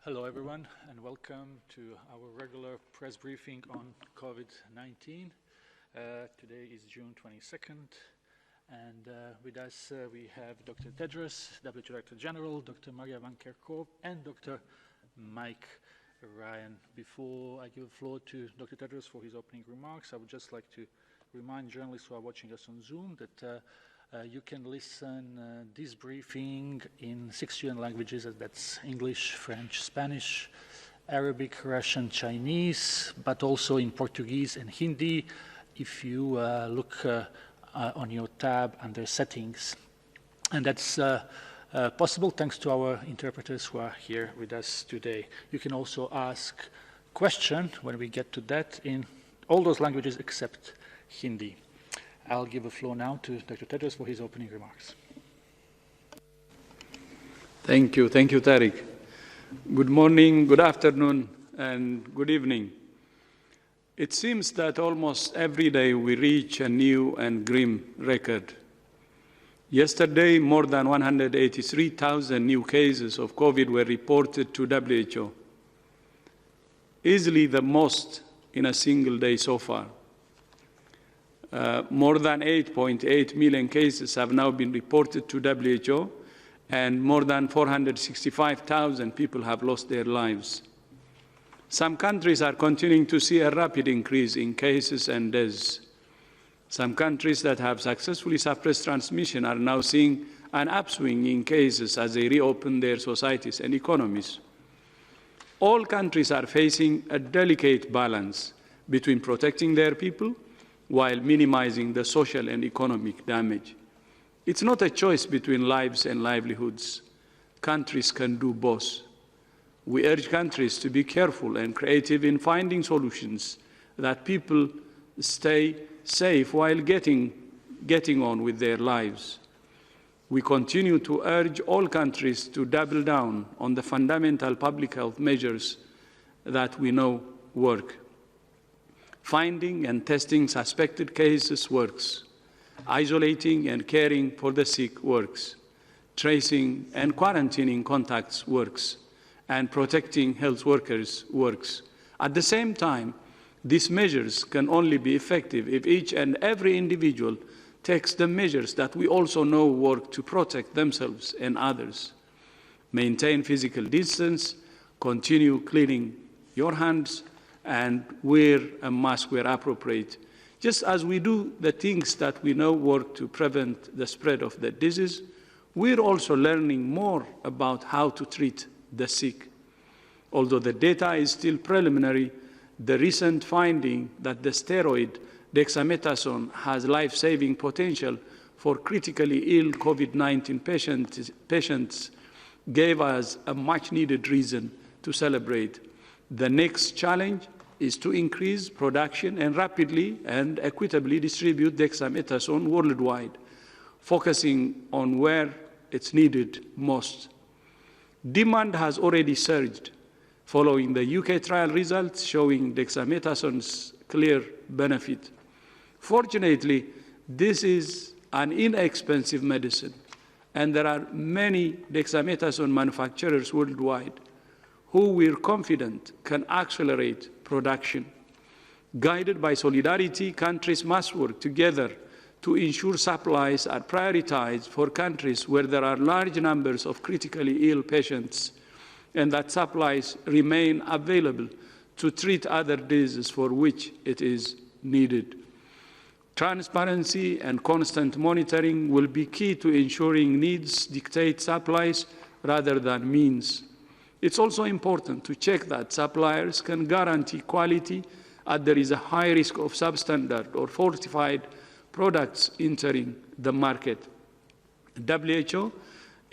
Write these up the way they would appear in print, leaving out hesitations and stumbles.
Hello, everyone, and welcome to our regular press briefing on COVID-19. Today is June 22nd, and with us we have Dr. Tedros, WHO Director General, Dr. Maria Van Kerkhove, and Dr. Mike Ryan. Before I give the floor to Dr. Tedros for his opening remarks, I would just like to remind journalists who are watching us on Zoom that you can listen this briefing in 6 UN languages, that's English, French, Spanish, Arabic, Russian, Chinese, but also in Portuguese and Hindi if you look on your tab under settings. And that's possible thanks to our interpreters who are here with us today. You can also ask questions when we get to that in all those languages except Hindi. I'll give the floor now to Dr. Tedros for his opening remarks. Thank you, Tariq. Good morning, good afternoon, and good evening. It seems that almost every day we reach a new and grim record. Yesterday, more than 183,000 new cases of COVID were reported to WHO, easily the most in a single day so far. More than 8.8 million cases have now been reported to WHO, and more than 465,000 people have lost their lives. Some countries are continuing to see a rapid increase in cases and deaths. Some countries that have successfully suppressed transmission are now seeing an upswing in cases as they reopen their societies and economies. All countries are facing a delicate balance between protecting their people while minimizing the social and economic damage. It's not a choice between lives and livelihoods. Countries can do both. We urge countries to be careful and creative in finding solutions that people stay safe while getting on with their lives. We continue to urge all countries to double down on the fundamental public health measures that we know work. Finding and testing suspected cases works. Isolating and caring for the sick works. Tracing and quarantining contacts works. And protecting health workers works. At the same time, these measures can only be effective if each and every individual takes the measures that we also know work to protect themselves and others. Maintain physical distance, continue cleaning your hands, and wear a mask where appropriate. Just as we do the things that we know work to prevent the spread of the disease, we're also learning more about how to treat the sick. Although the data is still preliminary, the recent finding that the steroid dexamethasone has life-saving potential for critically ill COVID-19 patients gave us a much-needed reason to celebrate. The next challenge is to increase production and rapidly and equitably distribute dexamethasone worldwide, focusing on where it's needed most. Demand has already surged following the UK trial results showing dexamethasone's clear benefit. Fortunately, this is an inexpensive medicine, and there are many dexamethasone manufacturers worldwide who we're confident can accelerate production. Guided by solidarity, countries must work together to ensure supplies are prioritized for countries where there are large numbers of critically ill patients, and that supplies remain available to treat other diseases for which it is needed. Transparency and constant monitoring will be key to ensuring needs dictate supplies rather than means. It's also important to check that suppliers can guarantee quality as there is a high risk of substandard or falsified products entering the market. WHO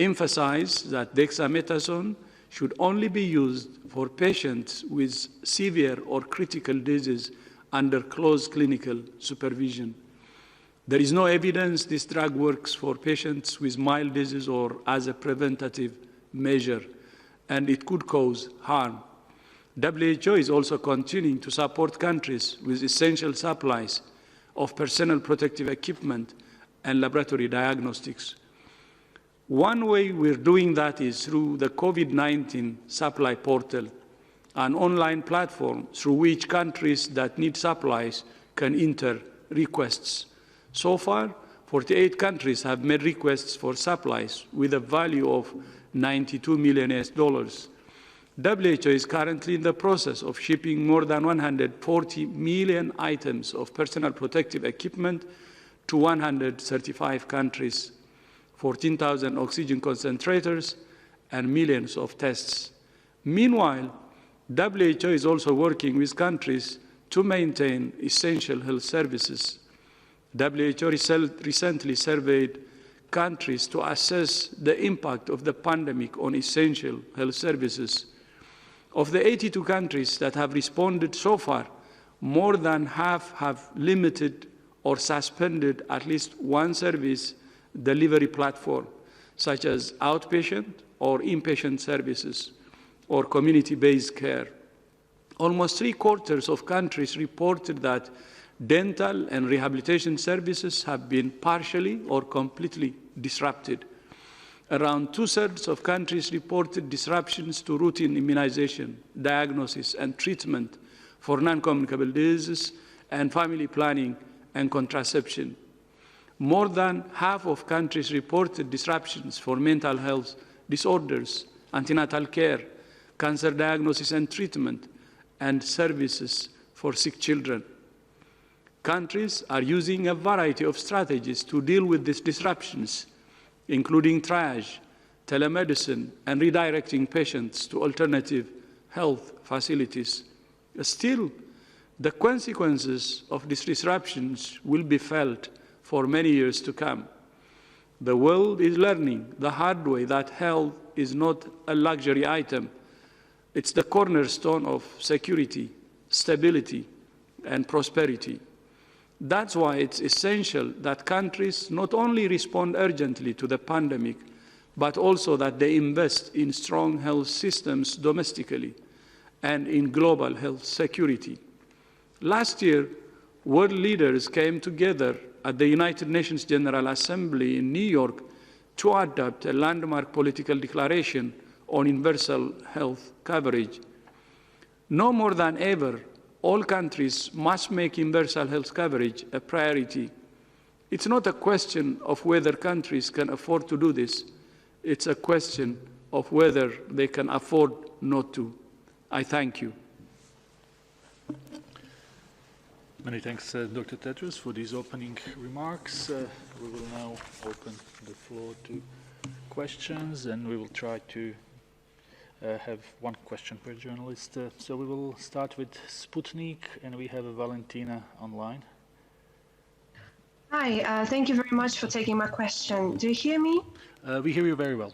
emphasized that dexamethasone should only be used for patients with severe or critical disease under close clinical supervision. There is no evidence this drug works for patients with mild disease or as a preventative measure, and it could cause harm. WHO is also continuing to support countries with essential supplies of personal protective equipment and laboratory diagnostics. One way we're doing that is through the COVID-19 supply portal, an online platform through which countries that need supplies can enter requests. So far, 48 countries have made requests for supplies with a value of $92 million. WHO is currently in the process of shipping more than 140 million items of personal protective equipment to 135 countries, 14,000 oxygen concentrators, and millions of tests. Meanwhile, WHO is also working with countries to maintain essential health services. WHO recently surveyed countries to assess the impact of the pandemic on essential health services. Of the 82 countries that have responded so far, more than half have limited or suspended at least one service delivery platform, such as outpatient or inpatient services or community-based care. Almost 3/4 of countries reported that dental and rehabilitation services have been partially or completely disrupted. Around 2/3 of countries reported disruptions to routine immunization, diagnosis, and treatment for non-communicable diseases and family planning and contraception. More than half of countries reported disruptions for mental health disorders, antenatal care, cancer diagnosis and treatment, and services for sick children. Countries are using a variety of strategies to deal with these disruptions, including triage, telemedicine, and redirecting patients to alternative health facilities. Still, the consequences of these disruptions will be felt for many years to come. The world is learning the hard way that health is not a luxury item. It's the cornerstone of security, stability, and prosperity. That's why it's essential that countries not only respond urgently to the pandemic, but also that they invest in strong health systems domestically and in global health security. Last year, world leaders came together at the United Nations General Assembly in New York to adopt a landmark political declaration on universal health coverage. No more than ever, all countries must make universal health coverage a priority. It's not a question of whether countries can afford to do this. It's a question of whether they can afford not to. I thank you. Many thanks, Dr. Tedros, for these opening remarks. We will now open the floor to questions, and we will try to have one question per journalist. So we will start with Sputnik, and we have Valentina online. Hi, thank you very much for taking my question. Do you hear me? We hear you very well.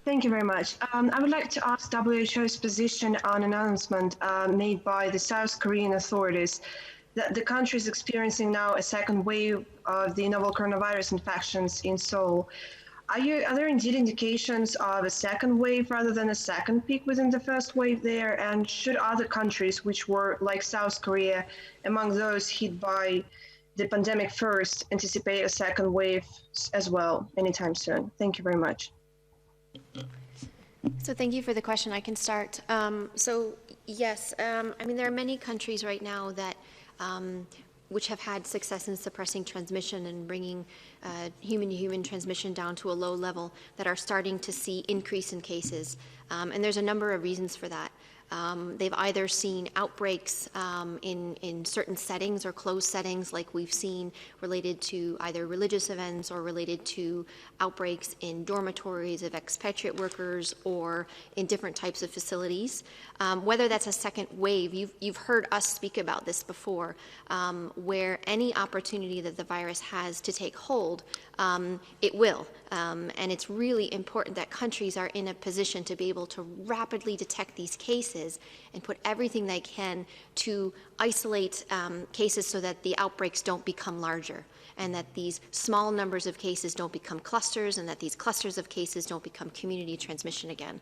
Thank you very much. I would like to ask WHO's position on an announcement made by the South Korean authorities that the country is experiencing now a second wave of the novel coronavirus infections in Seoul. Are there indeed indications of a second wave rather than a second peak within the first wave there? And should other countries, which were like South Korea, among those hit by the pandemic first, anticipate a second wave as well anytime soon? Thank you very much. So thank you for the question. I can start. Yes, I mean, there are many countries right now that which have had success in suppressing transmission and bringing human-to-human transmission down to a low level that are starting to see increase in cases. And there's a number of reasons for that. They've either seen outbreaks in certain settings or closed settings, like we've seen related to either religious events or related to outbreaks in dormitories of expatriate workers or in different types of facilities. Whether that's a second wave, you've heard us speak about this before, where any opportunity that the virus has to take hold, it will. And it's really important that countries are in a position to be able to rapidly detect these cases and put everything they can to isolate cases so that the outbreaks don't become larger, and that these small numbers of cases don't become clusters, and that these clusters of cases don't become community transmission again.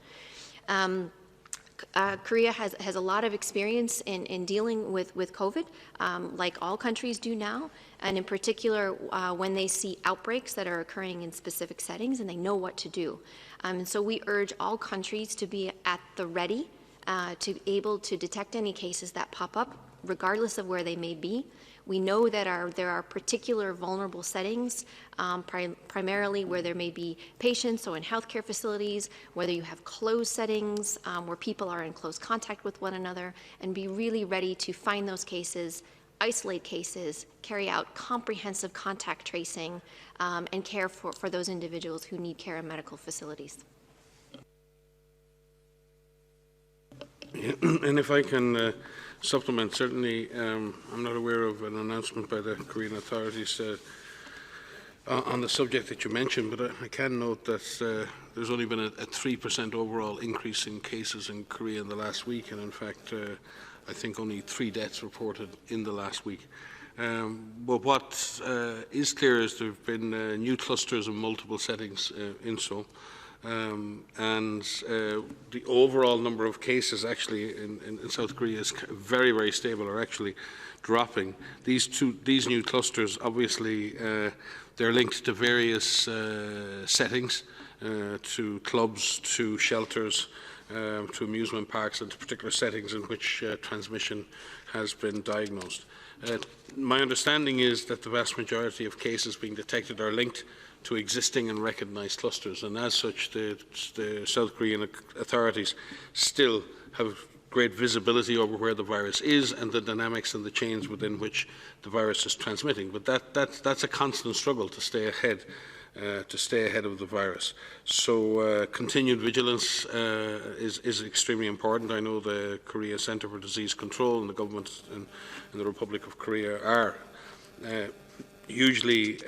Korea has a lot of experience in dealing with COVID, like all countries do now, and in particular when they see outbreaks that are occurring in specific settings, and they know what to do. And so we urge all countries to be at the ready to be able to detect any cases that pop up, regardless of where they may be. We know that there are particular vulnerable settings, primarily where there may be patients, so in healthcare facilities, whether you have closed settings where people are in close contact with one another, and be really ready to find those cases, isolate cases, carry out comprehensive contact tracing, and care for those individuals who need care in medical facilities. Yeah, and if I can supplement, certainly I'm not aware of an announcement by the Korean authorities on the subject that you mentioned, but I can note that there's only been a 3% overall increase in cases in Korea in the last week, and in fact I think only 3 deaths reported in the last week. But what is clear is there have been new clusters in multiple settings in Seoul. And the overall number of cases actually in South Korea is very, very stable, or actually dropping. These new clusters, obviously, they're linked to various settings, to clubs, to shelters, to amusement parks, and to particular settings in which transmission has been diagnosed. My understanding is that the vast majority of cases being detected are linked to existing and recognised clusters, and as such the South Korean authorities still have great visibility over where the virus is and the dynamics and the chains within which the virus is transmitting. But that's a constant struggle to stay ahead of the virus. So continued vigilance is extremely important. I know the Korea Center for Disease Control and the government in the Republic of Korea are hugely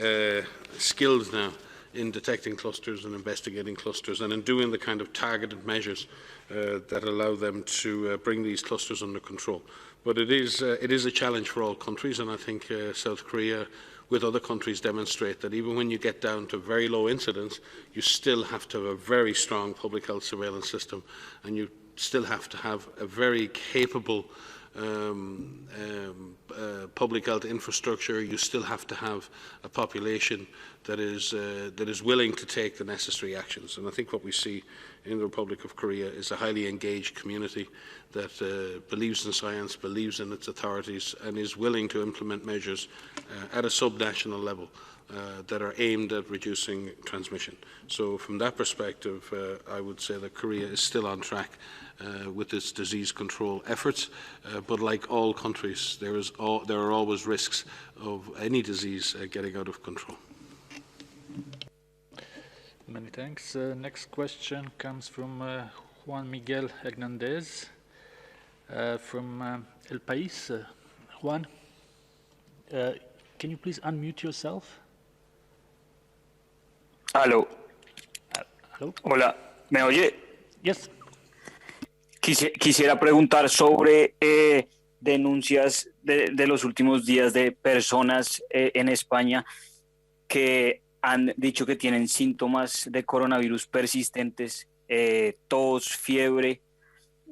skilled now in detecting clusters and investigating clusters, and in doing the kind of targeted measures that allow them to bring these clusters under control. But it is a challenge for all countries, and I think South Korea, with other countries, demonstrate that even when you get down to very low incidence, you still have to have a very strong public health surveillance system, and you still have to have a very capable public health infrastructure. You still have to have a population that is willing to take the necessary actions. And I think what we see in the Republic of Korea is a highly engaged community that believes in science, believes in its authorities, and is willing to implement measures at a subnational level that are aimed at reducing transmission. So from that perspective, I would say that Korea is still on track with its disease control efforts, but like all countries, there are always risks of any disease getting out of control. Many thanks. Next question comes from Juan Miguel Hernandez from El País. Juan, can you please unmute yourself? Aló. Hello? Hola, ¿me oye? Yes. Quisiera preguntar sobre denuncias de los últimos días de personas en España que han dicho que tienen síntomas de coronavirus persistentes, tos, fiebre,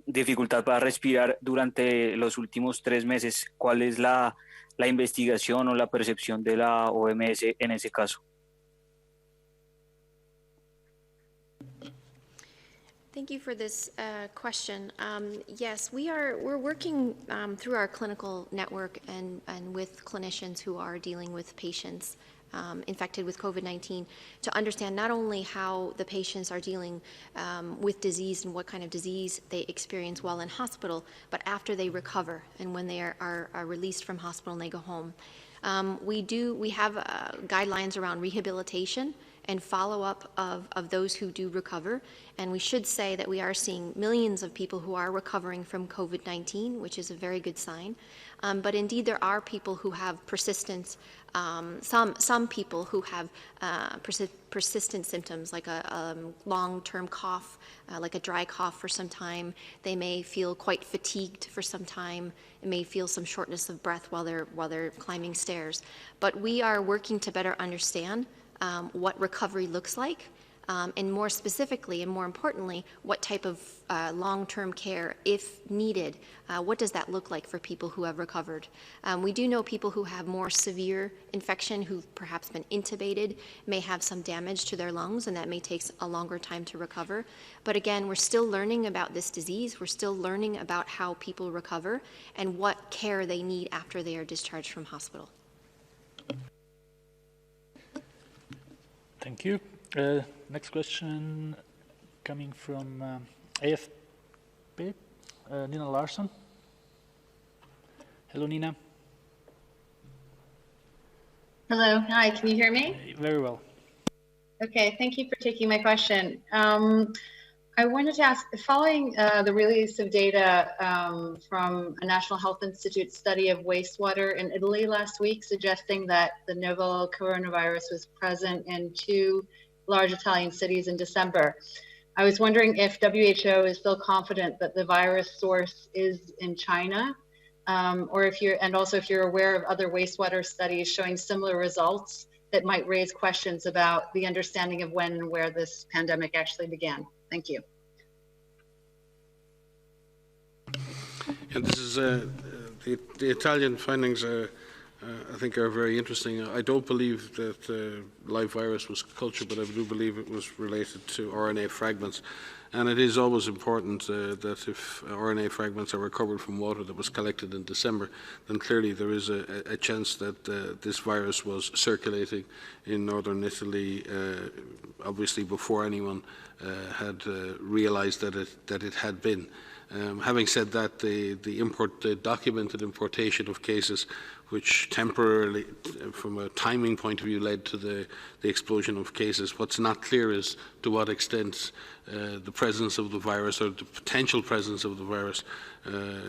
dificultad para respirar durante los últimos 3 meses. ¿Cuál es la investigación o la percepción de la OMS en ese caso? Thank you for this question. Yes, we're working through our clinical network and with clinicians who are dealing with patients infected with COVID-19 to understand not only how the patients are dealing with disease and what kind of disease they experience while in hospital, but after they recover and when they are released from hospital and they go home. We have guidelines around rehabilitation and follow-up of those who do recover. And we should say that we are seeing millions of people who are recovering from COVID-19, which is a very good sign. But indeed, there are people who have persistent, some people who have persistent symptoms, like a long-term cough, like a dry cough for some time. They may feel quite fatigued for some time. They may feel some shortness of breath while they're climbing stairs. But we are working to better understand what recovery looks like and more specifically and more importantly, what type of long-term care, if needed, what does that look like for people who have recovered? We do know people who have more severe infection, who've perhaps been intubated, may have some damage to their lungs, and that may take a longer time to recover. But again, we're still learning about this disease. We're still learning about how people recover and what care they need after they are discharged from hospital. Thank you. Next question coming from AFP, Nina Larsson. Hello, Nina. Hello, hi, can you hear me? Very well. Okay, thank you for taking my question. I wanted to ask, following the release of data from a National Health Institute study of wastewater in Italy last week, suggesting that the novel coronavirus was present in 2 large Italian cities in December. I was wondering if WHO is still confident that the virus source is in China, or if you're aware of other wastewater studies showing similar results that might raise questions about the understanding of when and where this pandemic actually began. Thank you. And this is the Italian findings. I think are very interesting. I don't believe that live virus was cultured, but I do believe it was related to RNA fragments. And it is always important that if RNA fragments are recovered from water that was collected in December, then clearly there is a chance that this virus was circulating in northern Italy, obviously before anyone had realized that it had been. Having said that, the documented importation of cases which temporarily, from a timing point of view, led to the explosion of cases. What's not clear is to what extent the presence of the virus or the potential presence of the virus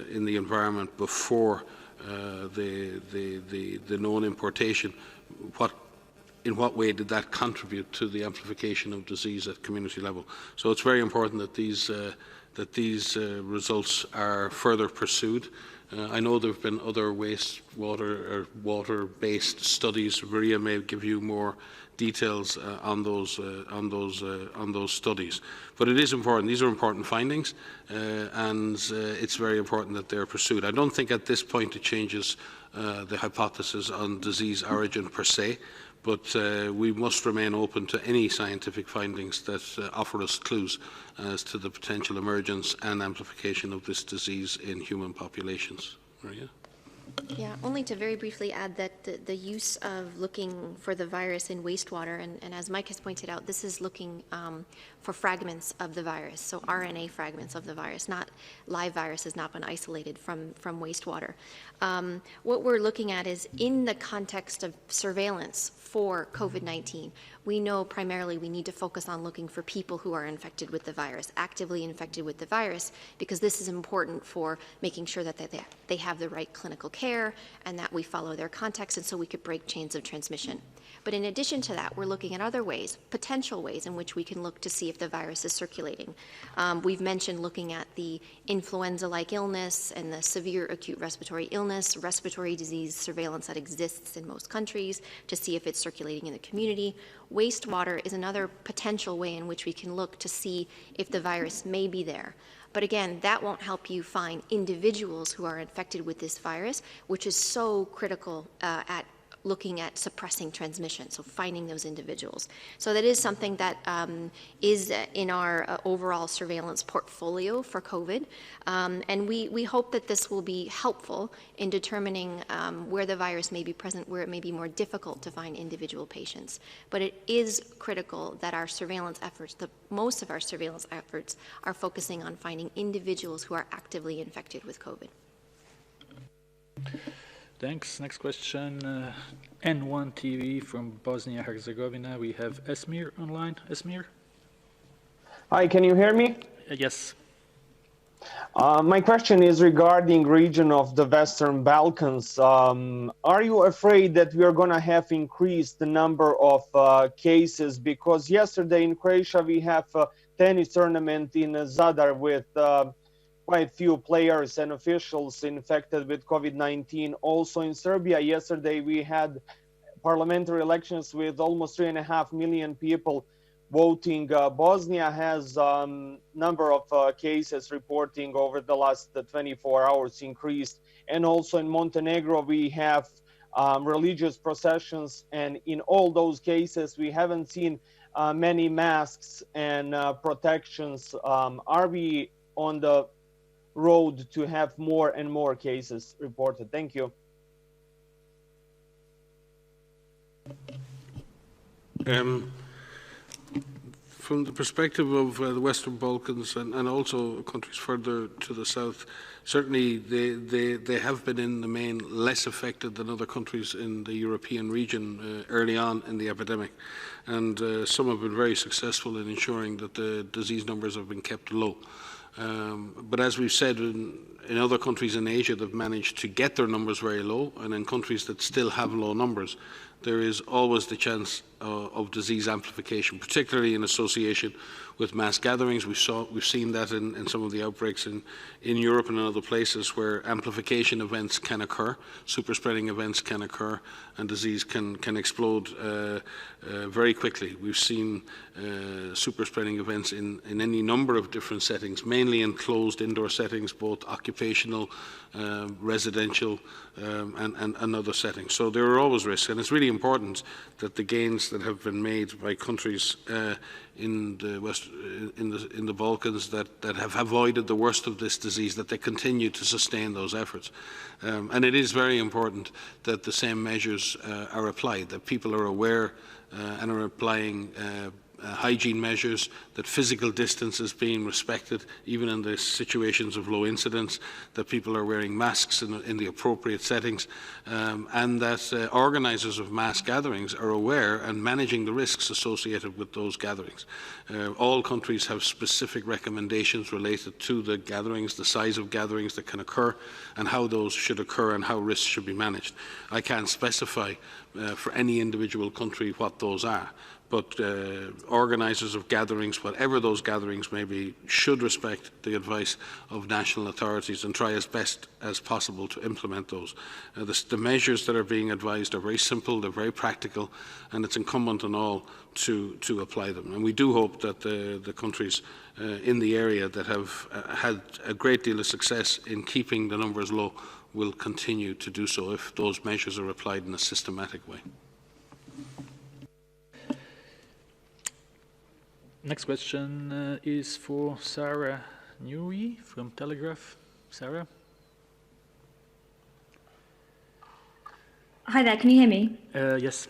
in the environment before the known importation, in what way did that contribute to the amplification of disease at community level? So it's very important that these results are further pursued. I know there have been other wastewater or water-based studies. Maria may give you more details on those studies. But it is important. These are important findings, and it's very important that they're pursued. I don't think at this point it changes the hypothesis on disease origin per se, but we must remain open to any scientific findings that offer us clues as to the potential emergence and amplification of this disease in human populations. Maria? Yeah, only to very briefly add that the use of looking for the virus in wastewater, and as Mike has pointed out, this is looking for fragments of the virus, so RNA fragments of the virus, not live virus has not been isolated from wastewater. What we're looking at is in the context of surveillance for COVID-19, we know primarily we need to focus on looking for people who are infected with the virus, actively infected with the virus, because this is important for making sure that they have the right clinical care and that we follow their context, and so we could break chains of transmission. But in addition to that, we're looking at other ways, potential ways in which we can look to see if the virus is circulating. We've mentioned looking at the influenza-like illness and the severe acute respiratory illness, respiratory disease surveillance that exists in most countries to see if it's circulating in the community. Wastewater is another potential way in which we can look to see if the virus may be there. But again, that won't help you find individuals who are infected with this virus, which is so critical at looking at suppressing transmission, so finding those individuals. So that is something that is in our overall surveillance portfolio for COVID. And we hope that this will be helpful in determining where the virus may be present, where it may be more difficult to find individual patients. But it is critical that our surveillance efforts, most of our surveillance efforts, are focusing on finding individuals who are actively infected with COVID. Thanks. Next question, N1 TV from Bosnia-Herzegovina. We have Esmir online. Esmir? Hi, can you hear me? Yes. My question is regarding region of the Western Balkans. Are you afraid that we are going to have increased the number of cases? Because yesterday in Croatia we have a tennis tournament in Zadar with quite few players and officials infected with COVID-19. Also in Serbia, yesterday we had parliamentary elections with almost 3.5 million people voting. Bosnia has number of cases reporting over the last 24 hours increased. And also in Montenegro, we have religious processions. And in all those cases, we haven't seen many masks and protections. Are we on the road to have more and more cases reported? Thank you. From the perspective of the Western Balkans and also countries further to the south, certainly they have been in the main less affected than other countries in the European region early on in the epidemic. And some have been very successful in ensuring that the disease numbers have been kept low. But as we've said, in other countries in Asia, they've managed to get their numbers very low, and in countries that still have low numbers, there is always the chance of disease amplification, particularly in association with mass gatherings. We've seen that in some of the outbreaks in Europe and in other places where amplification events can occur, super spreading events can occur, and disease can explode very quickly. We've seen super spreading events in any number of different settings, mainly in closed indoor settings, both occupational, residential, and other settings. So there are always risks, and it's really important that the gains that have been made by countries in the Balkans that have avoided the worst of this disease, that they continue to sustain those efforts. And it is very important that the same measures are applied, that people are aware and are applying hygiene measures, that physical distance is being respected, even in the situations of low incidence, that people are wearing masks in the appropriate settings, and that organisers of mass gatherings are aware and managing the risks associated with those gatherings. All countries have specific recommendations related to the gatherings, the size of gatherings that can occur, and how those should occur and how risks should be managed. I can't specify for any individual country what those are, but organisers of gatherings, whatever those gatherings may be, should respect the advice of national authorities and try as best as possible to implement those. The measures that are being advised are very simple, they're very practical, and it's incumbent on all to apply them. And we do hope that the countries in the area that have had a great deal of success in keeping the numbers low will continue to do so if those measures are applied in a systematic way. Next question is for Sarah Newey from Telegraph. Sarah? Hi there, can you hear me? Yes.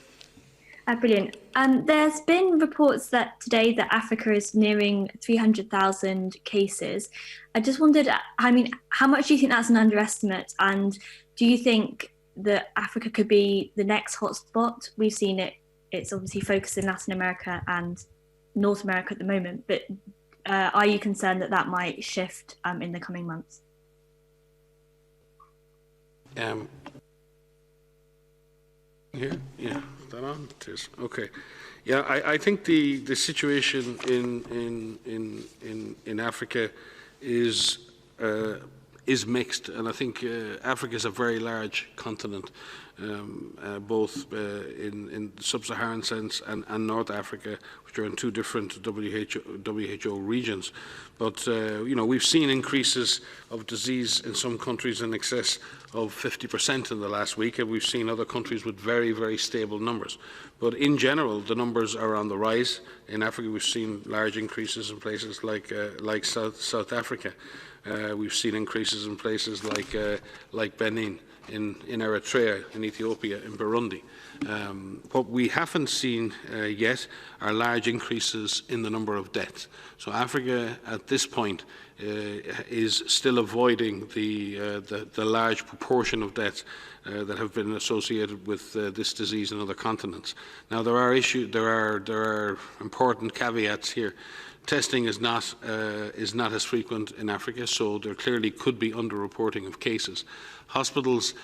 Brilliant. There's been reports that today that Africa is nearing 300,000 cases. I just wondered, I mean, how much do you think that's an underestimate? And do you think that Africa could be the next hotspot? We've seen it's obviously focused in Latin America and North America at the moment, but are you concerned that that might shift in the coming months? Yeah, that on? It is. Okay. Yeah, I think the situation in Africa is mixed, and I think Africa is a very large continent, both in the sub-Saharan sense and North Africa, which are in two different WHO regions. But you know, we've seen increases of disease in some countries in excess of 50% in the last week, and we've seen other countries with very, very stable numbers. But in general, the numbers are on the rise. In Africa, we've seen large increases in places like South Africa. We've seen increases in places like Benin, in Eritrea, in Ethiopia, in Burundi. What we haven't seen yet are large increases in the number of deaths. So Africa, at this point, is still avoiding the large proportion of deaths that have been associated with this disease in other continents. Now, there are important caveats here. Testing is not as frequent in Africa, so there clearly could be underreporting of cases. Hospitals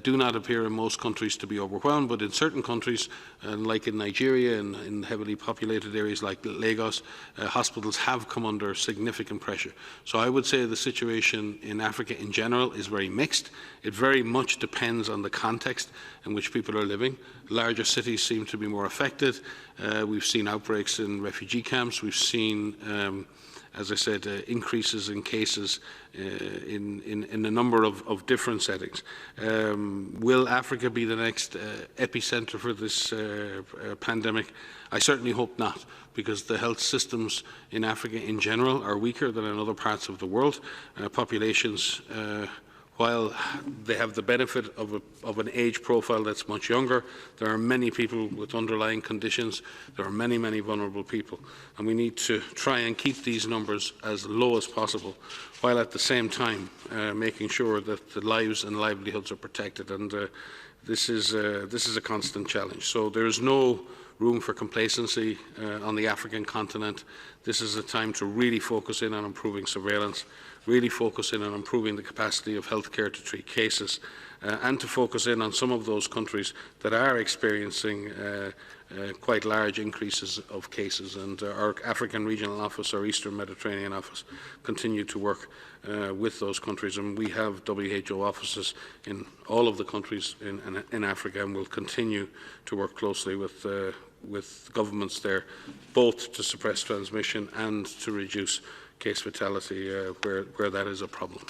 do not appear in most countries to be overwhelmed, but in certain countries, like in Nigeria and in heavily populated areas like Lagos, hospitals have come under significant pressure. So I would say the situation in Africa in general is very mixed. It very much depends on the context in which people are living. Larger cities seem to be more affected. We've seen outbreaks in refugee camps. We've seen, as I said, increases in cases in a number of different settings. Will Africa be the next epicenter for this pandemic? I certainly hope not, because the health systems in Africa in general are weaker than in other parts of the world. Populations, while they have the benefit of an age profile that's much younger, there are many people with underlying conditions. There are many, many vulnerable people. And we need to try and keep these numbers as low as possible, while at the same time making sure that the lives and livelihoods are protected. And this is a constant challenge. So there is no room for complacency on the African continent. This is a time to really focus in on improving surveillance, really focus in on improving the capacity of healthcare to treat cases, and to focus in on some of those countries that are experiencing quite large increases of cases. And our African Regional Office, our Eastern Mediterranean Office, continue to work with those countries. And we have WHO offices in all of the countries in Africa, and will continue to work closely with governments there, both to suppress transmission and to reduce case fatality where that is a problem.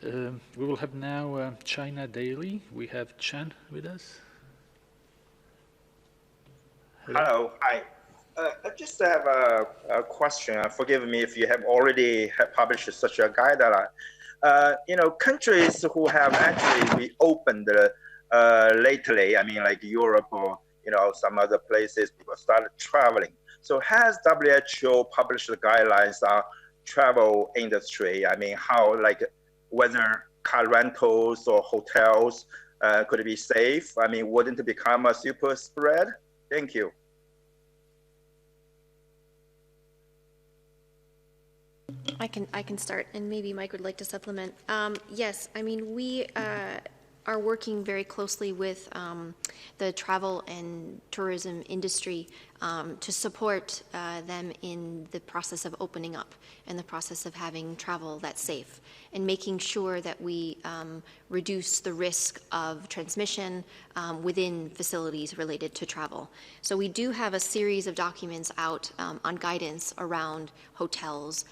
We will have now China Daily. We have Chen with us. Hello. Hi. I just have a question. Forgive me if you have already published such a guideline. Countries who have actually reopened lately, I mean, like Europe or some other places, people started traveling. So has WHO published the guidelines on travel industry? I mean, how, whether car rentals or hotels could it be safe? I mean, wouldn't it become a super spread? Thank you. I can start, and maybe Mike would like to supplement. Yes, I mean, we are working very closely with the travel and tourism industry to support them in the process of opening up and the process of having travel that's safe, and making sure that we reduce the risk of transmission within facilities related to travel. So we do have a series of documents out on guidance around hotels.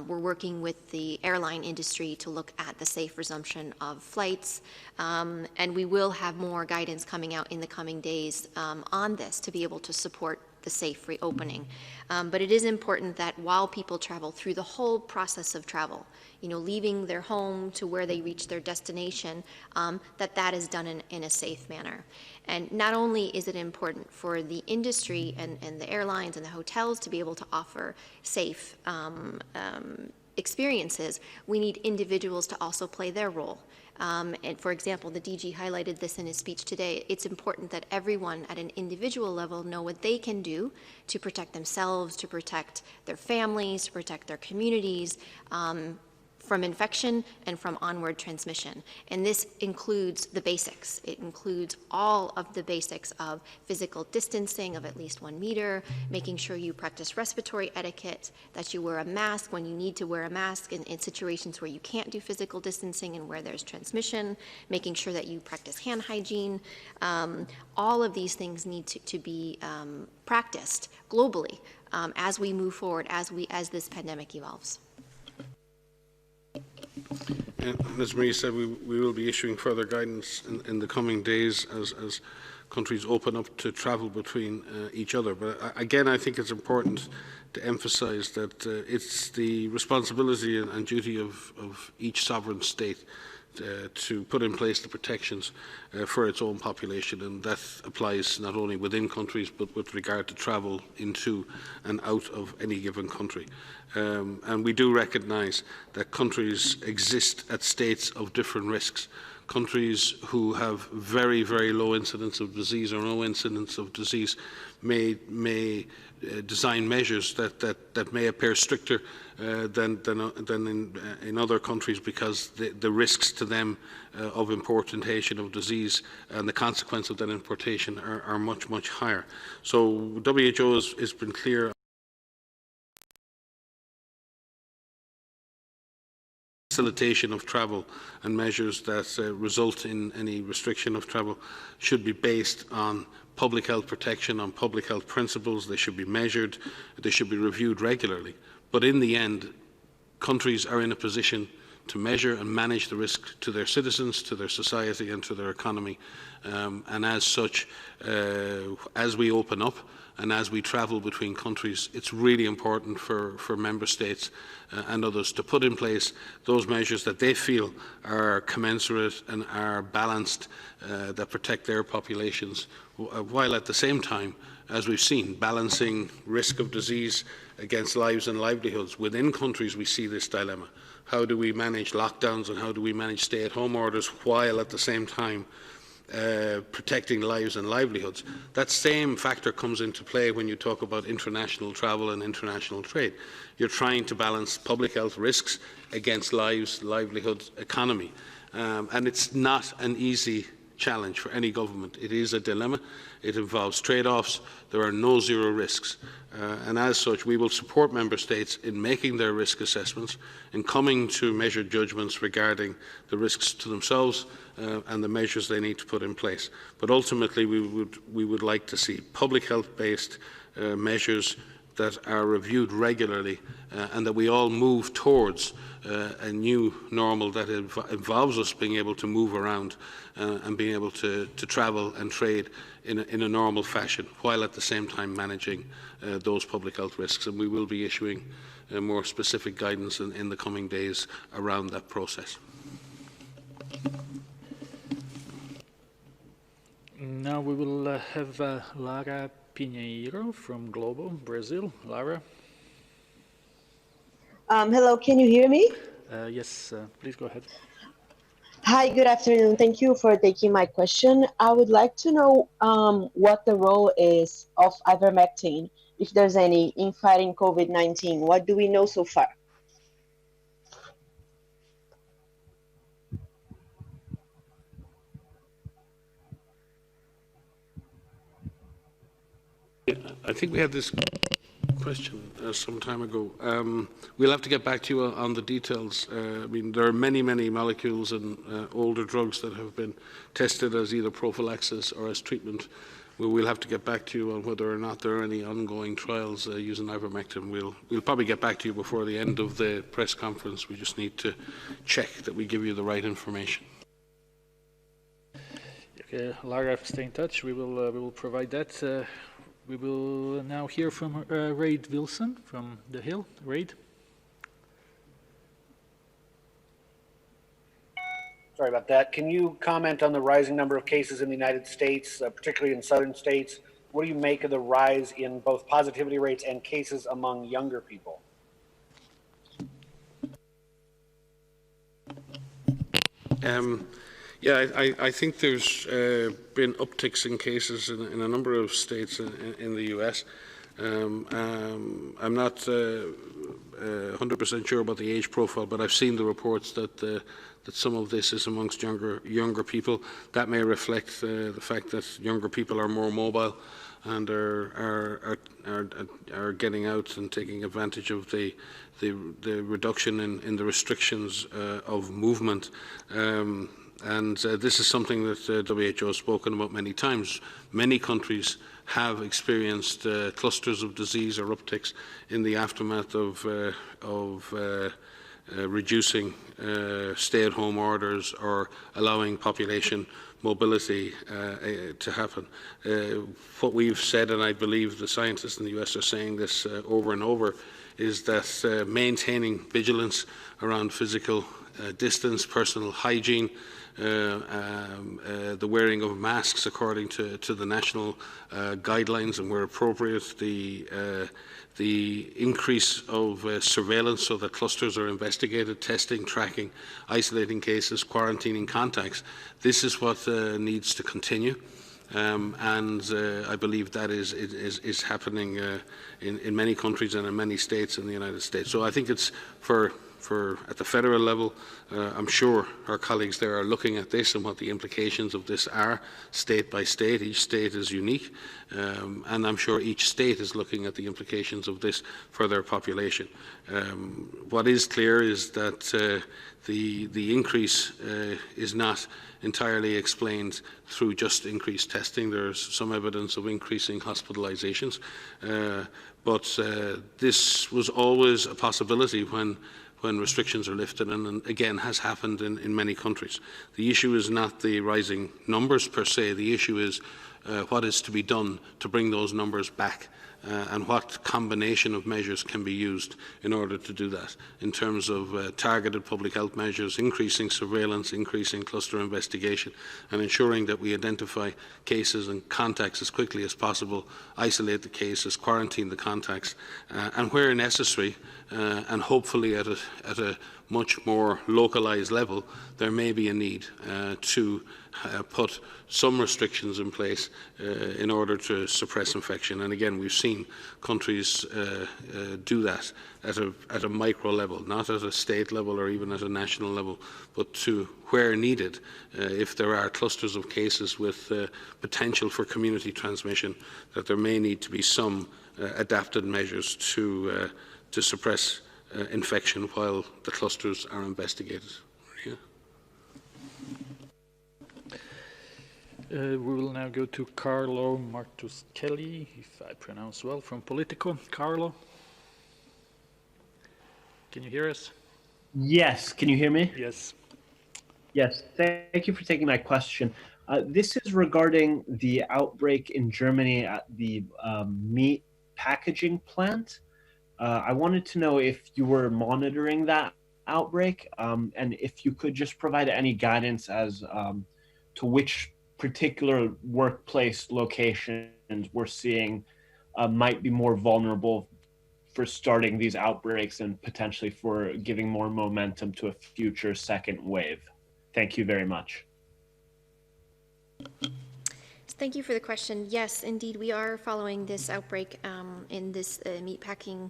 We're working with the airline industry to look at the safe resumption of flights, and we will have more guidance coming out in the coming days on this to be able to support the safe reopening. But it is important that while people travel through the whole process of travel, leaving their home to where they reach their destination, that is done in a safe manner. And not only is it important for the industry and the airlines and the hotels to be able to offer safe experiences, we need individuals to also play their role. And for example, the DG highlighted this in his speech today. It's important that everyone at an individual level know what they can do to protect themselves, to protect their families, to protect their communities from infection and from onward transmission. And this includes the basics. It includes all of the basics of physical distancing of at least 1 meter, making sure you practice respiratory etiquette, that you wear a mask when you need to wear a mask in situations where you can't do physical distancing and where there's transmission, making sure that you practice hand hygiene. All of these things need to be practiced globally as we move forward, as this pandemic evolves. As Maria said, we will be issuing further guidance in the coming days as countries open up to travel between each other. But again, I think it's important to emphasize that it's the responsibility and duty of each sovereign state to put in place the protections for its own population, and that applies not only within countries but with regard to travel into and out of any given country. And we do recognise that countries exist at states of different risks. countries who have very, very low incidence of disease or no incidence of disease may design measures that may appear stricter than in other countries, because the risks to them of importation of disease and the consequence of that importation are much, much higher. So WHO has been clear. Facilitation of travel and measures that result in any restriction of travel should be based on public health protection, on public health principles. They should be measured, they should be reviewed regularly. But in the end, countries are in a position to measure and manage the risk to their citizens, to their society and to their economy. And as such, as we open up and as we travel between countries, it's really important for member states and others to put in place those measures that they feel are commensurate and are balanced, that protect their populations, while at the same time, as we've seen, balancing risk of disease against lives and livelihoods. Within countries, we see this dilemma. How do we manage lockdowns and how do we manage stay-at-home orders while at the same time protecting lives and livelihoods? That same factor comes into play when you talk about international travel and international trade. You're trying to balance public health risks against lives, livelihoods, economy. And it's not an easy challenge for any government. It is a dilemma. It involves trade-offs. There are no zero risks. And as such, we will support member states in making their risk assessments, in coming to measured judgments regarding the risks to themselves and the measures they need to put in place. But ultimately, we would like to see public health-based measures that are reviewed regularly and that we all move towards a new normal that involves us being able to move around and being able to travel and trade in a normal fashion, while at the same time managing those public health risks. And we will be issuing more specific guidance in the coming days around that process. Now we will have Lara Pinheiro from Globo, Brazil. Lara? Hello, can you hear me? Yes, please go ahead. Hi, good afternoon. Thank you for taking my question. I would like to know what the role is of ivermectin, if there's any, in fighting COVID-19. What do we know so far? I think we had this question some time ago. We'll have to get back to you on the details. I mean, there are many, many molecules and older drugs that have been tested as either prophylaxis or as treatment. We'll have to get back to you on whether or not there are any ongoing trials using ivermectin. We'll probably get back to you before the end of the press conference. We just need to check that we give you the right information. Okay, Lara, stay in touch. We will provide that. We will now hear from Reid Wilson from The Hill. Reid? Sorry about that. Can you comment on the rising number of cases in the United States, particularly in southern states? What do you make of the rise in both positivity rates and cases among younger people? Yeah, I think there's been upticks in cases in a number of states in the US. I'm not 100% sure about the age profile, but I've seen the reports that some of this is amongst younger people. That may reflect the fact that younger people are more mobile and are getting out and taking advantage of the reduction in the restrictions of movement. And this is something that WHO has spoken about many times. Many countries have experienced clusters of disease or upticks in the aftermath of reducing stay-at-home orders or allowing population mobility to happen. What we've said, and I believe the scientists in the US are saying this over and over, is that maintaining vigilance around physical distance, personal hygiene, the wearing of masks according to the national guidelines, and where appropriate, the increase of surveillance so that clusters are investigated, testing, tracking, isolating cases, quarantining contacts. This is what needs to continue. And I believe that is happening in many countries and in many states in the United States. So I think it's for at the federal level, I'm sure our colleagues there are looking at this and what the implications of this are, state by state. Each state is unique, and I'm sure each state is looking at the implications of this for their population. What is clear is that the increase is not entirely explained through just increased testing. There's some evidence of increasing hospitalizations, but this was always a possibility when restrictions are lifted, and again has happened in many countries. The issue is not the rising numbers per se. The issue is what is to be done to bring those numbers back, and what combination of measures can be used in order to do that, in terms of targeted public health measures, increasing surveillance, increasing cluster investigation, and ensuring that we identify cases and contacts as quickly as possible, isolate the cases, quarantine the contacts, and where necessary, and hopefully at a much more localized level, there may be a need to put some restrictions in place in order to suppress infection. And again, we've seen countries do that at a micro level, not at a state level or even at a national level, but to where needed, if there are clusters of cases with potential for community transmission, that there may need to be some adapted measures to suppress infection while the clusters are investigated. Yeah. We will now go to Carlo Martuscelli, if I pronounce well, from Politico. Carlo, can you hear us? Yes, can you hear me? Yes. Yes, thank you for taking my question. This is regarding the outbreak in Germany at the meat packaging plant. I wanted to know if you were monitoring that outbreak, and if you could just provide any guidance as to which particular workplace locations we're seeing might be more vulnerable for starting these outbreaks and potentially for giving more momentum to a future second wave. Thank you very much. Thank you for the question. Yes, indeed, we are following this outbreak in this meatpacking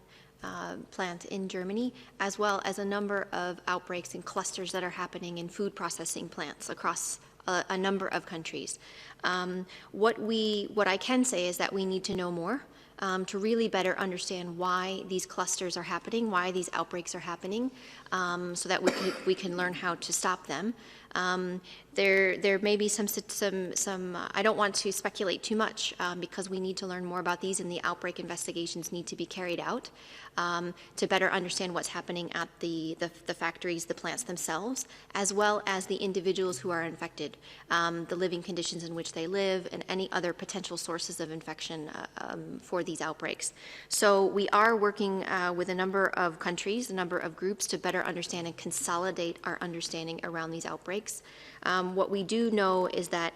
plant in Germany, as well as a number of outbreaks and clusters that are happening in food processing plants across a number of countries. What I can say is that we need to know more to really better understand why these clusters are happening, why these outbreaks are happening, so that we can learn how to stop them. There may be some I don't want to speculate too much because we need to learn more about these, and the outbreak investigations need to be carried out to better understand what's happening at the factories, the plants themselves, as well as the individuals who are infected, the living conditions in which they live, and any other potential sources of infection for these outbreaks. So we are working with a number of countries, a number of groups to better understand and consolidate our understanding around these outbreaks. What we do know is that,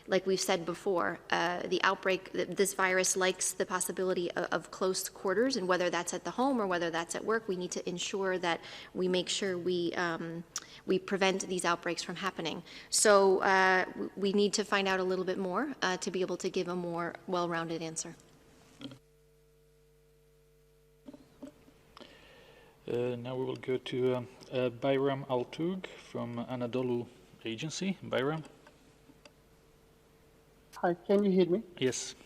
like we've said before, the outbreak, this virus likes the possibility of close quarters, and whether that's at the home or whether that's at work, we need to ensure that we make sure we prevent these outbreaks from happening. So we need to find out a little bit more to be able to give a more well-rounded answer. Now we will go to Bayram Altug from Anadolu Agency. Bayram. Hi, can you hear me? Yes.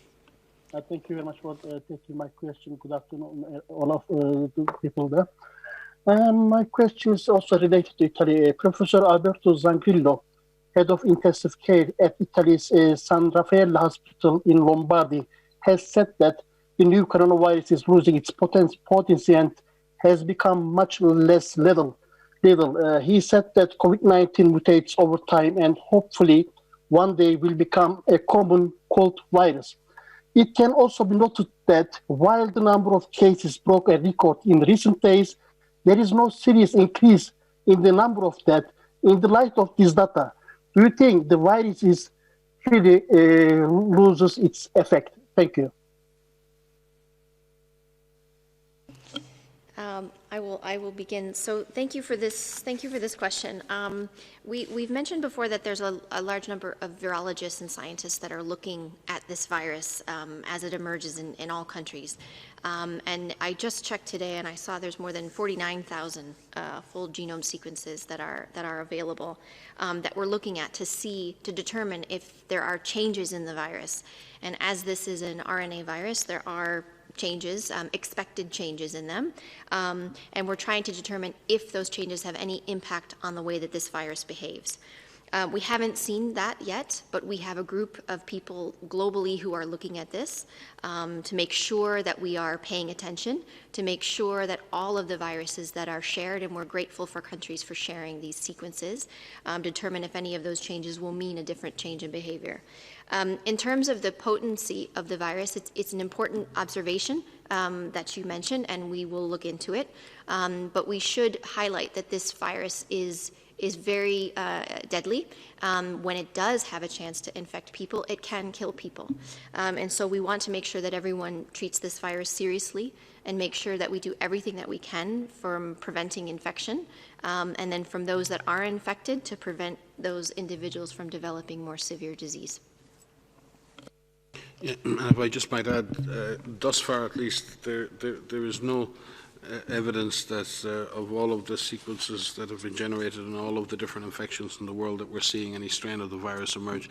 Thank you very much for taking my question. Good afternoon, all of the people there. My question is also related to Italy. Professor Alberto Zangrillo, head of intensive care at Italy's San Raffaele Hospital in Lombardy, has said that the new coronavirus is losing its potency and has become much less lethal. He said that COVID-19 mutates over time and hopefully one day will become a common cold virus. It can also be noted that while the number of cases broke a record in recent days, there is no serious increase in the number of deaths. In the light of this data, do you think the virus is really loses its effect? Thank you. I will begin. So thank you for this. Thank you for this question. We've mentioned before that there's a large number of virologists and scientists that are looking at this virus as it emerges in all countries. And I just checked today, and I saw there's more than 49,000 full genome sequences that are available that we're looking at to determine if there are changes in the virus. And as this is an RNA virus, there are changes, expected changes in them, and we're trying to determine if those changes have any impact on the way that this virus behaves. We haven't seen that yet, but we have a group of people globally who are looking at this to make sure that we are paying attention, to make sure that all of the viruses that are shared, and we're grateful for countries for sharing these sequences, determine if any of those changes will mean a different change in behavior. In terms of the potency of the virus, it's an important observation that you mentioned, and we will look into it. But we should highlight that this virus is very deadly. When it does have a chance to infect people, it can kill people. And so we want to make sure that everyone treats this virus seriously and make sure that we do everything that we can from preventing infection, and then from those that are infected to prevent those individuals from developing more severe disease. Yeah, if I just might add, thus far at least, there is no evidence that of all of the sequences that have been generated and all of the different infections in the world that we're seeing any strain of the virus emerge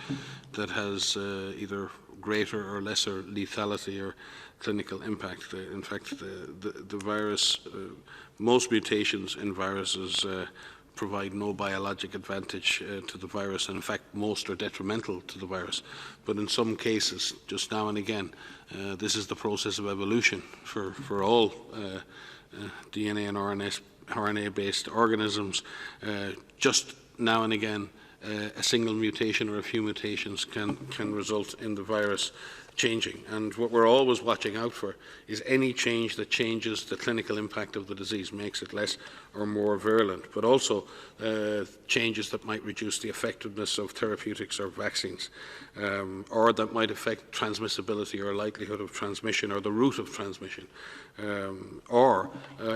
that has either greater or lesser lethality or clinical impact. In fact, the virus, most mutations in viruses provide no biologic advantage to the virus, and in fact most are detrimental to the virus. But in some cases, just now and again, this is the process of evolution for all DNA and RNA-based organisms. Just now and again, a single mutation or a few mutations can result in the virus changing. And what we're always watching out for is any change that changes the clinical impact of the disease, makes it less or more virulent, but also changes that might reduce the effectiveness of therapeutics or vaccines, or that might affect transmissibility or likelihood of transmission or the route of transmission. Or,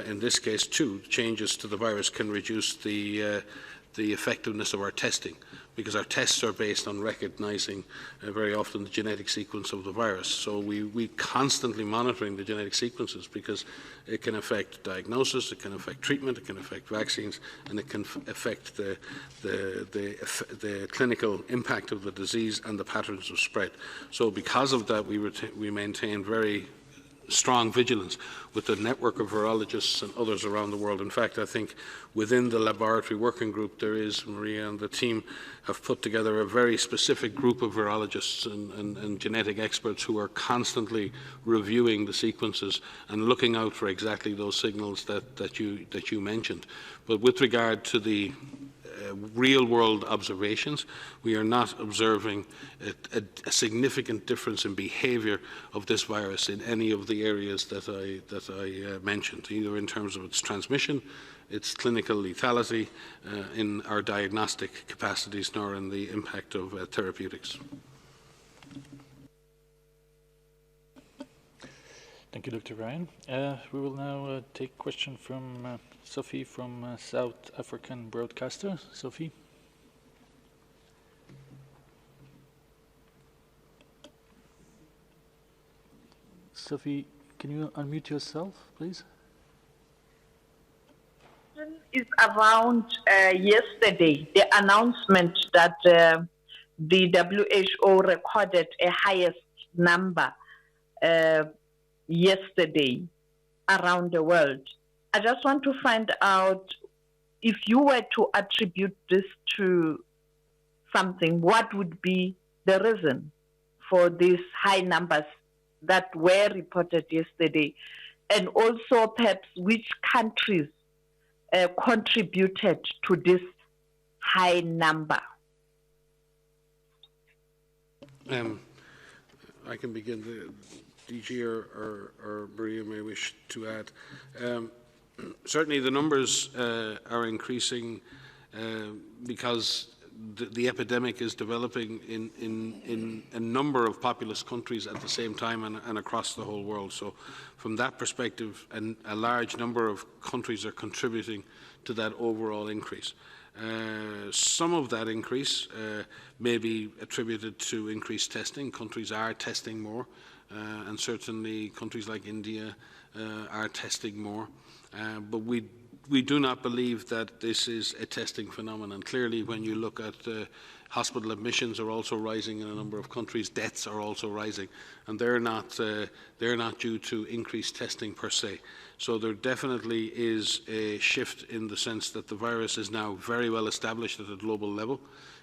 in this case too, changes to the virus can reduce the effectiveness of our testing, because our tests are based on recognizing very often the genetic sequence of the virus. So we constantly monitoring the genetic sequences because it can affect diagnosis, it can affect treatment, it can affect vaccines, and it can affect the clinical impact of the disease and the patterns of spread. So because of that, we maintain very strong vigilance with the network of virologists and others around the world. In fact, I think within the laboratory working group there is, Maria and the team have put together a very specific group of virologists and genetic experts who are constantly reviewing the sequences and looking out for exactly those signals that you mentioned. But with regard to the real-world observations, we are not observing a significant difference in behaviour of this virus in any of the areas that I mentioned, either in terms of its transmission, its clinical lethality, in our diagnostic capacities, nor in the impact of therapeutics. Thank you, Dr. Ryan. We will now take a question from Sophie from South African broadcaster. Sophie. Sophie, can you unmute yourself, please? Is around yesterday, the announcement that the WHO recorded a highest number yesterday around the world. I just want to find out, if you were to attribute this to something, what would be the reason for these high numbers that were reported yesterday? And also perhaps which countries contributed to this high number? I can begin. The DG or Maria may wish to add. Certainly the numbers are increasing because the epidemic is developing in a number of populous countries at the same time and across the whole world. So from that perspective, a large number of countries are contributing to that overall increase. Some of that increase may be attributed to increased testing. Countries are testing more, and certainly countries like India are testing more. But we do not believe that this is a testing phenomenon. Clearly, when you look at hospital admissions are also rising in a number of countries, deaths are also rising, and they're not due to increased testing per se. So there definitely is a shift in the sense that the virus is now very well established at a global level.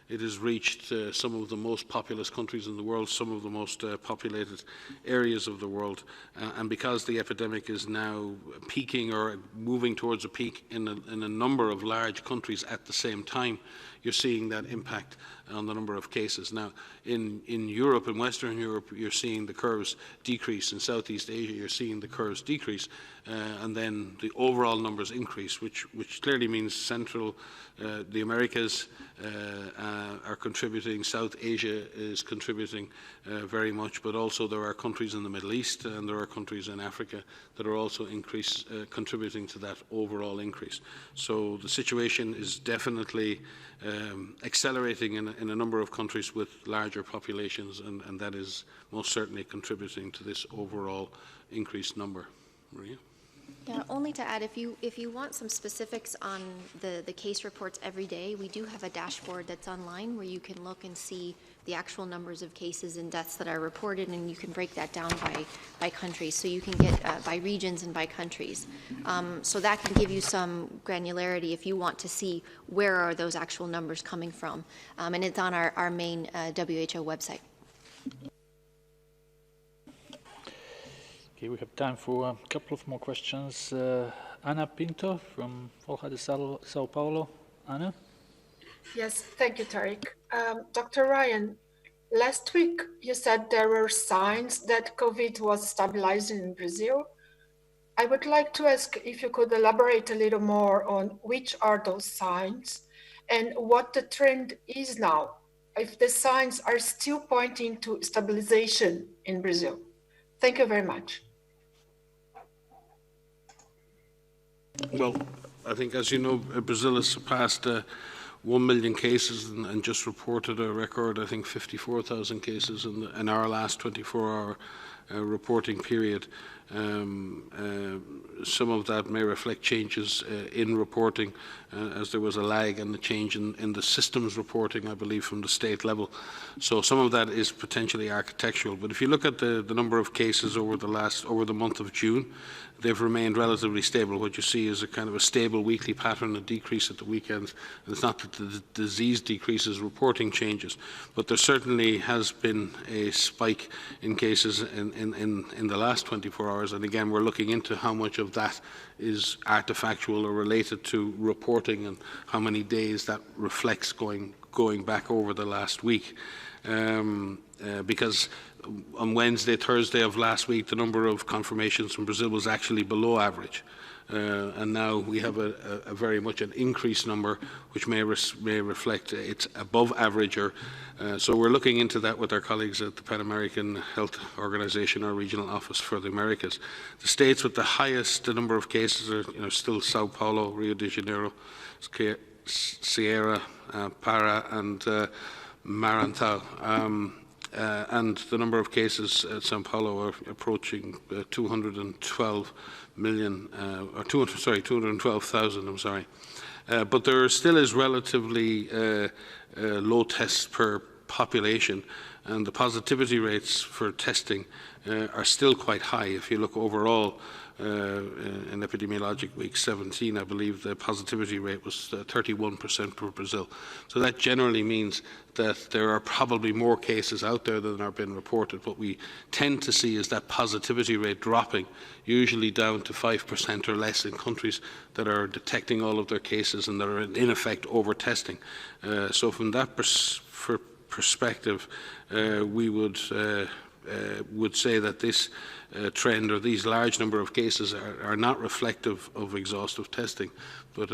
It has reached some of the most populous countries in the world, some of the most populated areas of the world. And because the epidemic is now peaking or moving towards a peak in a number of large countries at the same time, you're seeing that impact on the number of cases. Now, in Europe, in Western Europe, you're seeing the curves decrease. In Southeast Asia, you're seeing the curves decrease. And then the overall numbers increase, which clearly means the Americas are contributing, South Asia is contributing very much, but also there are countries in the Middle East and there are countries in Africa that are also contributing to that overall increase. So the situation is definitely accelerating in a number of countries with larger populations, and that is most certainly contributing to this overall increased number. Maria? Yeah, only to add, if you want some specifics on the case reports every day, we do have a dashboard that's online where you can look and see the actual numbers of cases and deaths that are reported, and you can break that down by countries. So you can get by regions and by countries. So that can give you some granularity if you want to see where are those actual numbers coming from. And it's on our main WHO website. Okay, we have time for a couple of more questions. Ana Pinto from Folha de Sao Paulo. Ana? Yes, thank you, Tariq. Dr. Ryan, last week you said there were signs that COVID was stabilizing in Brazil. I would like to ask if you could elaborate a little more on which are those signs and what the trend is now, if the signs are still pointing to stabilization in Brazil. Thank you very much. Well, I think, as you know, Brazil has surpassed 1 million cases and just reported a record, I think, 54,000 cases in our last 24-hour reporting period. Some of that may reflect changes in reporting, as there was a lag in the change in the systems reporting, I believe, from the state level. So some of that is potentially architectural. But if you look at the number of cases over the month of June, they've remained relatively stable. What you see is a kind of a stable weekly pattern, a decrease at the weekends. And it's not that the disease decreases, reporting changes, but there certainly has been a spike in cases in the last 24 hours. And again, we're looking into how much of that is artifactual or related to reporting and how many days that reflects going back over the last week. Because on Wednesday, Thursday of last week, the number of confirmations from Brazil was actually below average. And now we have a very much an increased number, which may reflect it's above average. So we're looking into that with our colleagues at the Pan American Health Organization, our regional office for the Americas. The states with the highest number of cases are still Sao Paulo, Rio de Janeiro, Ceará, Pará, and Maranhão. And the number of cases at Sao Paulo are approaching 212 million, 212,000, I'm sorry. But there still is relatively low tests per population, and the positivity rates for testing are still quite high. If you look overall, in epidemiologic week 17, I believe the positivity rate was 31% for Brazil. So that generally means that there are probably more cases out there than are being reported. What we tend to see is that positivity rate dropping, usually down to 5% or less in countries that are detecting all of their cases and that are in effect over-testing. So from that perspective, we would would say that this trend or these large number of cases are not reflective of exhaustive testing, but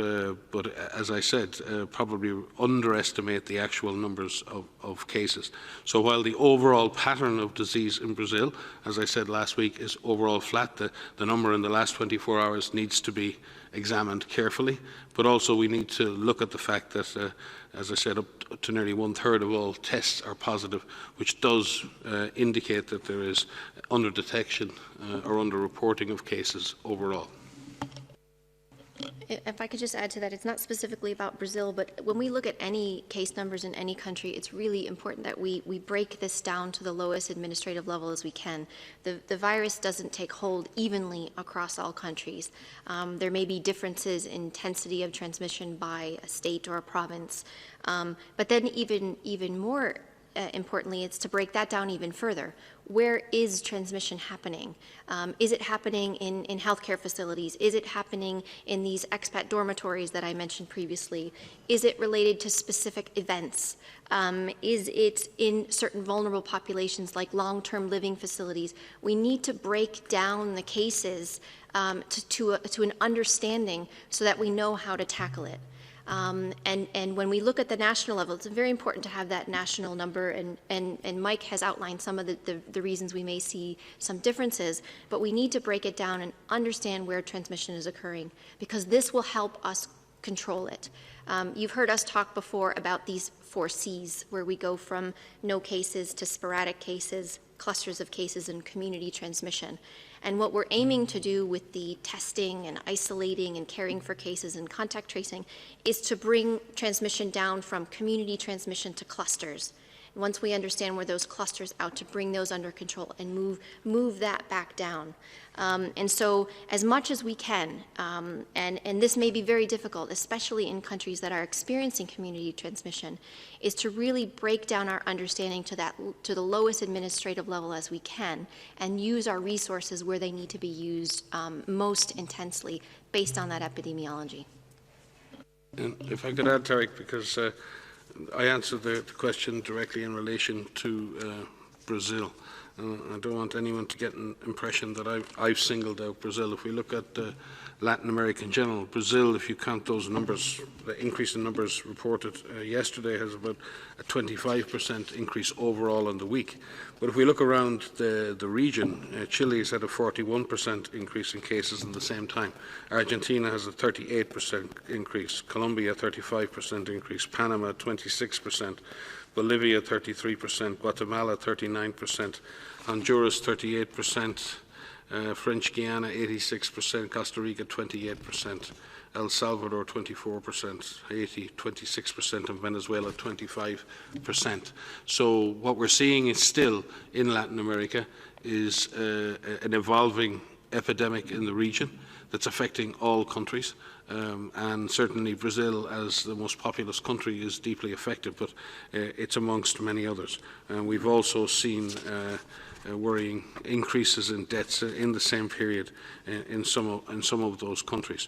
as I said, probably underestimate the actual numbers of cases. So while the overall pattern of disease in Brazil, as I said last week, is overall flat, the number in the last 24 hours needs to be examined carefully, but also we need to look at the fact that, as I said, up to nearly 1/3 of all tests are positive, which does indicate that there is under-detection or under-reporting of cases overall. If I could just add to that, it's not specifically about Brazil, but when we look at any case numbers in any country, it's really important that we break this down to the lowest administrative level as we can. The virus doesn't take hold evenly across all countries. There may be differences in intensity of transmission by a state or a province, but then even more importantly, it's to break that down even further. Where is transmission happening? Is it happening in healthcare facilities? Is it happening in these expat dormitories that I mentioned previously? Is it related to specific events? Is it in certain vulnerable populations like long-term living facilities? We need to break down the cases to an understanding so that we know how to tackle it. And when we look at the national level, it's very important to have that national number, and Mike has outlined some of the reasons we may see some differences, but we need to break it down and understand where transmission is occurring, because this will help us control it. You've heard us talk before about these 4 C's, where we go from no cases to sporadic cases, clusters of cases, and community transmission. And what we're aiming to do with the testing and isolating and caring for cases and contact tracing is to bring transmission down from community transmission to clusters. And once we understand where those clusters out, to bring those under control and move that back down. And so as much as we can, and this may be very difficult, especially in countries that are experiencing community transmission, is to really break down our understanding to the lowest administrative level as we can, and use our resources where they need to be used most intensely based on that epidemiology. And if I could add, Tariq, because I answered the question directly in relation to Brazil. I don't want anyone to get an impression that I've singled out Brazil. If we look at Latin America in general, Brazil, if you count those numbers, the increase in numbers reported yesterday has about a 25% increase overall in the week. But if we look around the region, Chile has had a 41% increase in cases in the same time. Argentina has a 38% increase, Colombia a 35% increase, Panama 26%. Bolivia 33%, Guatemala 39%, Honduras 38%, French Guiana 86%, Costa Rica 28%, El Salvador 24%, Haiti 26%, and Venezuela 25%. So what we're seeing is still in Latin America is an evolving epidemic in the region that's affecting all countries. And certainly Brazil, as the most populous country, is deeply affected, but it's amongst many others. And we've also seen worrying increases in deaths in the same period in some of those countries.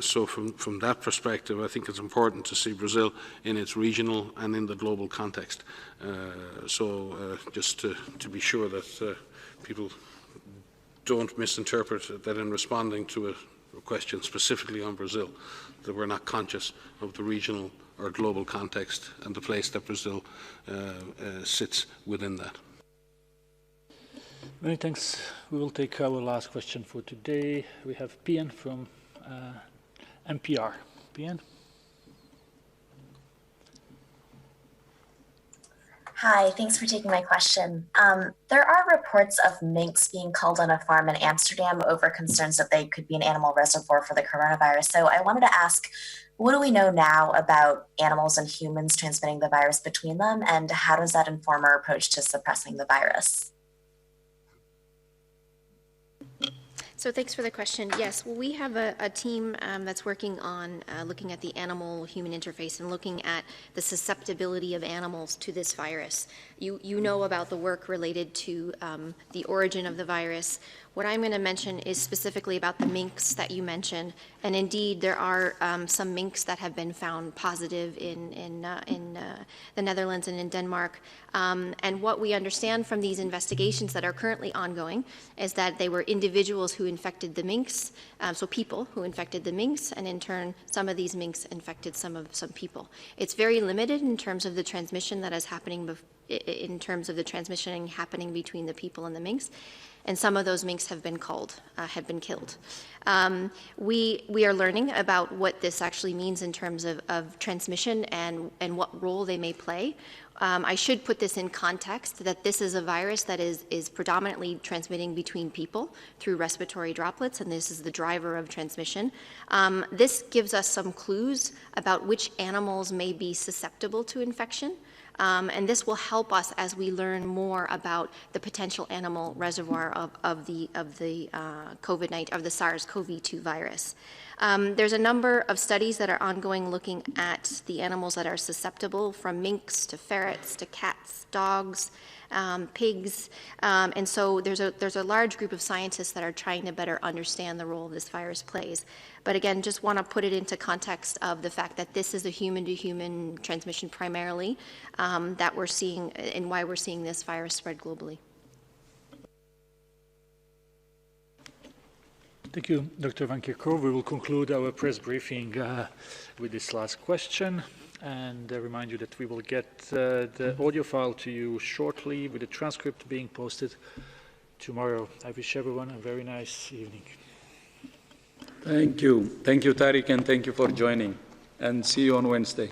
So from that perspective, I think it's important to see Brazil in its regional and in the global context. Just to be sure that people don't misinterpret that in responding to a question specifically on Brazil, that we're not conscious of the regional or global context and the place that Brazil sits within that. Many thanks. We will take our last question for today. We have Pian from NPR. Pian? Hi, thanks for taking my question. There are reports of minks being culled on a farm in Amsterdam over concerns that they could be an animal reservoir for the coronavirus. So I wanted to ask, what do we know now about animals and humans transmitting the virus between them, and how does that inform our approach to suppressing the virus? So thanks for the question. Yes, well, we have a team that's working on looking at the animal-human interface and looking at the susceptibility of animals to this virus. You know about the work related to the origin of the virus. What I'm going to mention is specifically about the minks that you mentioned, and indeed there are some minks that have been found positive in the Netherlands and in Denmark. And what we understand from these investigations that are currently ongoing is that they were individuals who infected the minks, so people who infected the minks, and in turn some of these minks infected some people. It's very limited in terms of the transmission that is happening between the people and the minks. And some of those minks have been killed. We are learning about what this actually means in terms of transmission and what role they may play. I should put this in context that this is a virus that is predominantly transmitting between people through respiratory droplets, and this is the driver of transmission. This gives us some clues about which animals may be susceptible to infection. And this will help us as we learn more about the potential animal reservoir of the COVID-19, of the SARS-CoV-2 virus. There's a number of studies that are ongoing looking at the animals that are susceptible, from minks to ferrets to cats, dogs, pigs, and so there's a large group of scientists that are trying to better understand the role this virus plays. But again, just want to put it into context of the fact that this is a human-to-human transmission primarily that we're seeing, and why we're seeing this virus spread globally. Thank you, Dr. Van Kerkhove. We will conclude our press briefing with this last question. And remind you that we will get the audio file to you shortly, with the transcript being posted tomorrow. I wish everyone a very nice evening. Thank you. Thank you, Tariq, and thank you for joining. And see you on Wednesday.